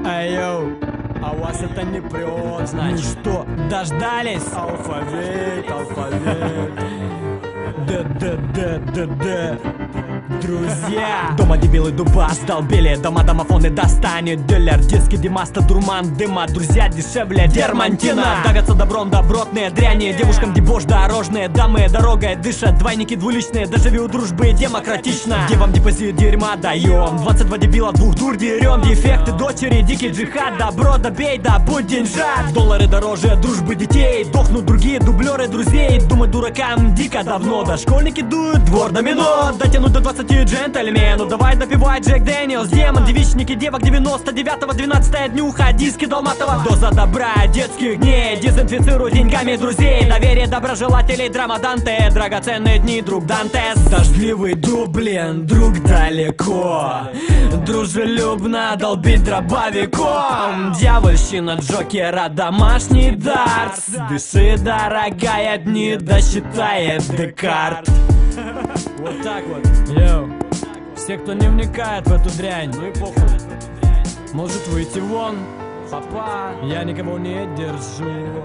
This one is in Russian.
Айоу, а у вас это не прет, значит. Ну что, дождались? Алфавит, алфавит. Д. Друзья, дома дебилы дуба сдолбили, дома домофоны достанет дилер, диски Димаста, дурман дыма, друзья дешевле дермантина. Дагаться добром добротные дряни, девушкам дебош дорожные, дамы дорогой дышат, двойники двуличные, доживи у дружбы демократично. Девам депозит дерьма даем, 22 дебила, двух дур дерем, дефекты дочери, дикий джихад, добро добей, да будь деньжат. Доллары дороже дружбы детей, дохнут другие дублеры друзей, думать дуракам дико давно, да школьники дуют двор домино, дотянуть до 20 джентльмену, давай допивай Джек Дэниелс, демон, девичники, девок 99-го, 12-я днюха, диски Долматова, доза добра детских дней, дезинфицируй деньгами друзей, доверие доброжелателей, драма Данте, драгоценные дни, друг Дантес. Дождливый Дублин, друг далеко, дружелюбно долбить дробовиком, дьявольщина Джокера, домашний дартс, дыши, дорогая, дни досчитает Декарт. Вот так вот. Йоу. Все, кто не вникает в эту дрянь, ну и похуй, может выйти вон. Папа, я никого не держу.